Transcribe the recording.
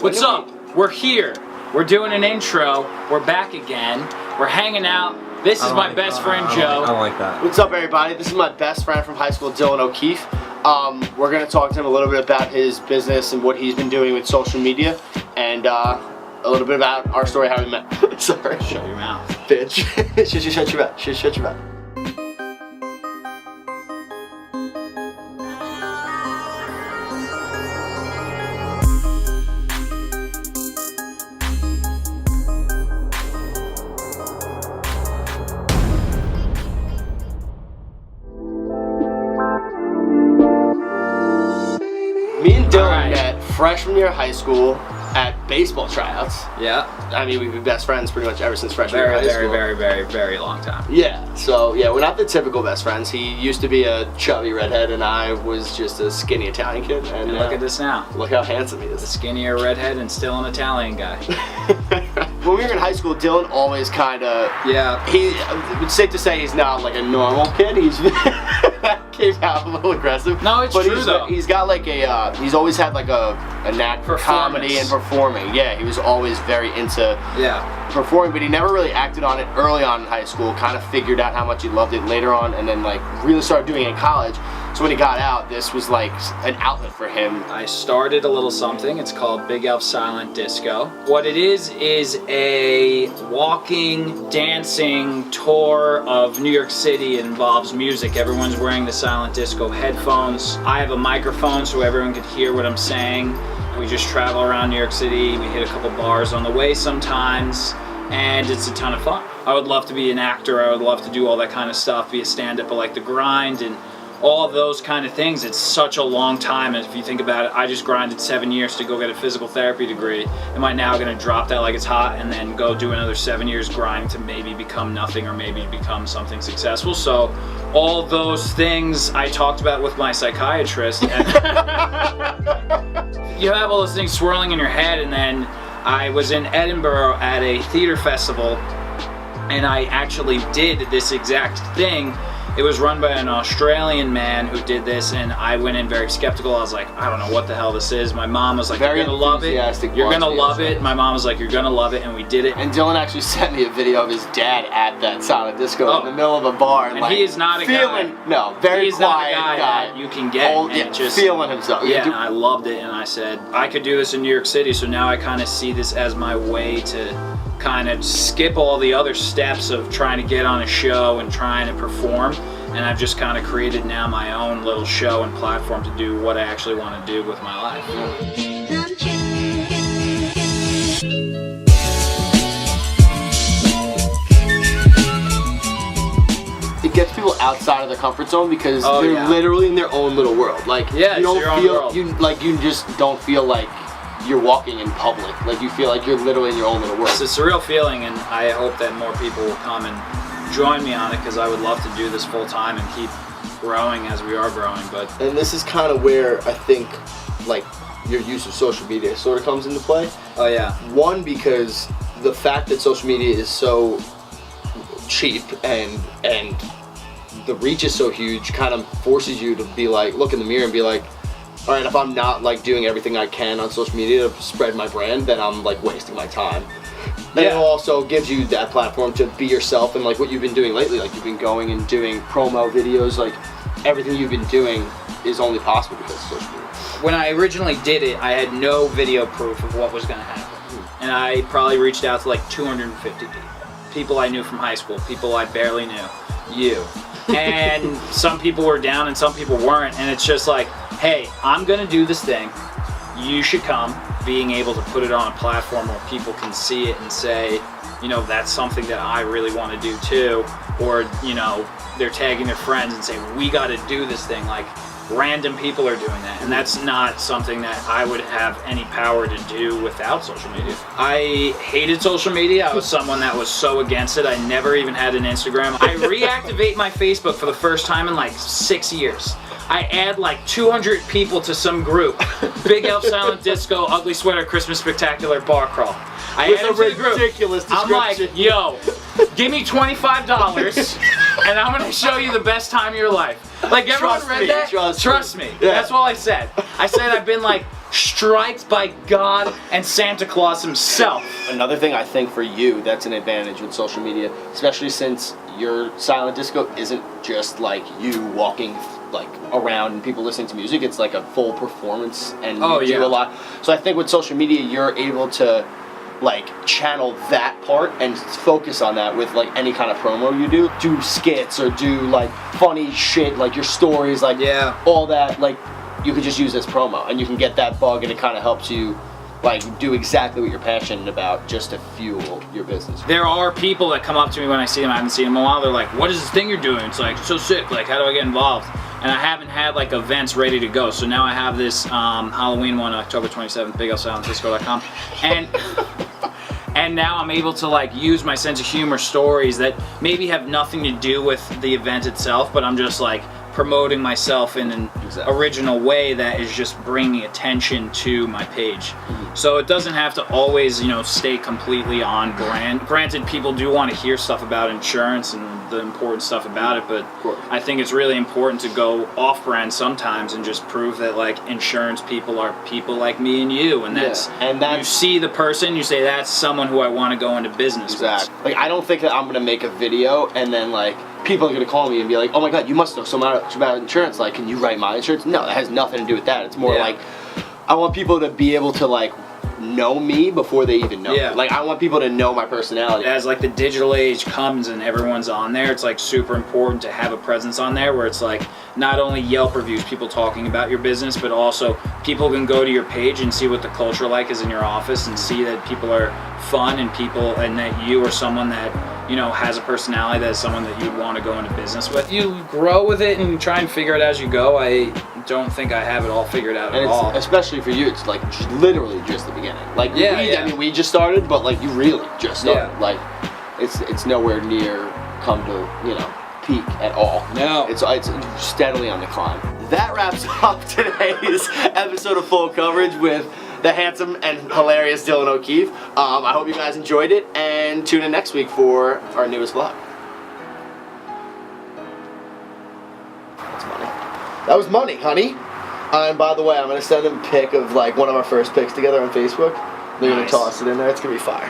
What's up? We're here. We're doing an intro. We're back again. We're hanging out. This is my best friend, Joe. I like that. What's up, everybody? This is my best friend from high school, Dylan O'Keefe. We're going to talk to him a little bit about his business and what he's been doing with social media, and a little bit about our story, how we met. Sorry. Shut your mouth. Bitch. Shut your mouth. Shut your mouth. Me and Dylan met freshman year of high school at baseball tryouts. Yeah. I mean, we've been best friends pretty much ever since freshman year of high school. Very long time. Yeah, so yeah, we're not the typical best friends. He used to be a chubby redhead and I was just a skinny Italian kid. And look at this now. Look how handsome he The is. skinnier redhead and still an Italian guy. When we were in high school, Dylan always kind of... Yeah. It's safe to say he's not like a normal kid. He's... came out a little aggressive. No, it's true though. He's got like a, he's always had like a knack for comedy and performing. Yeah, he was always very into performing, but he never really acted on it early on in high school, kind of figured out how much he loved it later on, and then like really started doing it in college. So when he got out, this was like an outlet for him. I started a little something. It's called Big Elf Silent Disco. What it is a walking, dancing tour of New York City. It involves music. Everyone's wearing the Silent Disco headphones. I have a microphone so everyone could hear what I'm saying. We just travel around New York City. We hit a couple bars on the way sometimes, and it's a ton of fun. I would love to be an actor. I would love to do all that kind of stuff, be a stand-up, but like the grind and all of those kind of things, it's such a long time. And if you think about it, I just grinded 7 years to go get a physical therapy degree. Am I now gonna drop that like it's hot and then go do another 7 years grind to maybe become nothing or maybe become something successful? So all those things I talked about with my psychiatrist. And you have all those things swirling in your head, and then I was in Edinburgh at a theater festival and I actually did this exact thing. It was run by an Australian man who did this, and I went in very skeptical. I was like, I don't know what the hell this is. My mom was like, you're gonna love it. You're gonna love it. My mom was like, you're gonna love it, and we did it. And Dylan actually sent me a video of his dad at that Silent Disco in the middle of a bar. And like, he is not a guy. No, very he's quiet not a guy that you can get. Just feeling himself. Yeah, and I loved it, and I said, I could do this in New York City, so now I kind of see this as my way to kind of skip all the other steps of trying to get on a show and trying to perform. And I've just kind of created now my own little show and platform to do what I actually want to do with my life. It gets people outside of their comfort zone because they're literally in their own little world. Like you don't you just don't feel like you're walking in public. Like you feel like you're literally in your own little world. It's a surreal feeling, and I hope that more people will come and join me on it, because I would love to do this full time and keep growing as we are growing. And this is kind of where I think like your use of social media sort of comes into play. Oh yeah. One, because the fact that social media is so cheap and the reach is so huge kind of forces you to be like, look in the mirror and be like, all right, if I'm not like doing everything I can on social media to spread my brand, then I'm like wasting my time. And it also gives you that platform to be yourself, and like what you've been doing lately, like you've been going and doing promo videos, like everything you've been doing is only possible because of social media. When I originally did it, I had no video proof of what was going to happen. And I probably reached out to like 250 people. People I knew from high school, people I barely knew, you. And some people were down and some people weren't, and it's just like, hey, I'm going to do this thing. You should come. Being able to put it on a platform where people can see it and say, you know, that's something that I really want to do too. Or, you know, they're tagging their friends and saying, we got to do this thing. Like, random people are doing that. And that's not something that I would have any power to do without social media. I hated social media. I was someone that was so against it. I never even had an Instagram. I reactivate my Facebook for the first time in like 6 years. I add like 200 people to some group. Big Elf Silent Disco, Ugly Sweater, Christmas Spectacular, Bar Crawl. I add them to the group. Ridiculous description. I'm like, yo, give me $25 and I'm gonna show you the best time of your life. Like, everyone read that? Trust me. Yeah. That's all I said. I said I've been like striked by God and Santa Claus himself. Another thing I think for you that's an advantage with social media, especially since your silent disco isn't just like you walking like around and people listening to music, it's like a full performance and you do a lot. So I think with social media you're able to like channel that part and focus on that with like any kind of promo you do skits or do like funny shit like your stories, like all that, like you could just use this promo and you can get that bug and it kind of helps you like do exactly what you're passionate about just to fuel your business. There are people that come up to me when I see them, I haven't seen them in a while, they're like, what is this thing you're doing? It's like so sick, like how do I get involved? And I haven't had like events ready to go, so now I have this Halloween one, October 27th, BigLSilenceDisco.com, and now I'm able to like use my sense of humor stories that maybe have nothing to do with the event itself, but I'm just like promoting myself in an original way that is just bringing attention to my page. So it doesn't have to always, you know, stay completely on brand. Granted, people do want to hear stuff about insurance and the important stuff about it, but I think it's really important to go off-brand sometimes and just prove that like insurance people are people like me and you, and that's you see the person, you say that's someone who I want to go into business with. Like I don't think that I'm gonna make a video and then like people are gonna call me and be like, oh my god, you must know so much about insurance, like can you write my insurance? No, that has nothing to do with that. It's more like I want people to be able to like know me before they even know me. Like I want people to know my personality. As like the digital age comes and everyone's on there, it's like super important to have a presence on there where it's like not only Yelp reviews, people talking about your business, but also people can go to your page and see what the culture like is in your office and see that people are fun and that you are someone that, you know, has a personality that is someone that you'd want to go into business with. You grow with it and try and figure it as you go. I don't think I have it all figured out at all. Especially for you, it's like literally just the beginning. Like I mean, we just started, but like you really just started. Like it's nowhere near come to, you know, peak at all. No. It's steadily on the climb. That wraps up today's episode of Full Coverage with the handsome and hilarious Dylan O'Keefe. I hope you guys enjoyed it, and tune in next week for our newest vlog. That's money. That was money, honey. And by the way, I'm gonna send them a pic of like one of our first pics together on Facebook. They're gonna toss it in there. It's gonna be fire.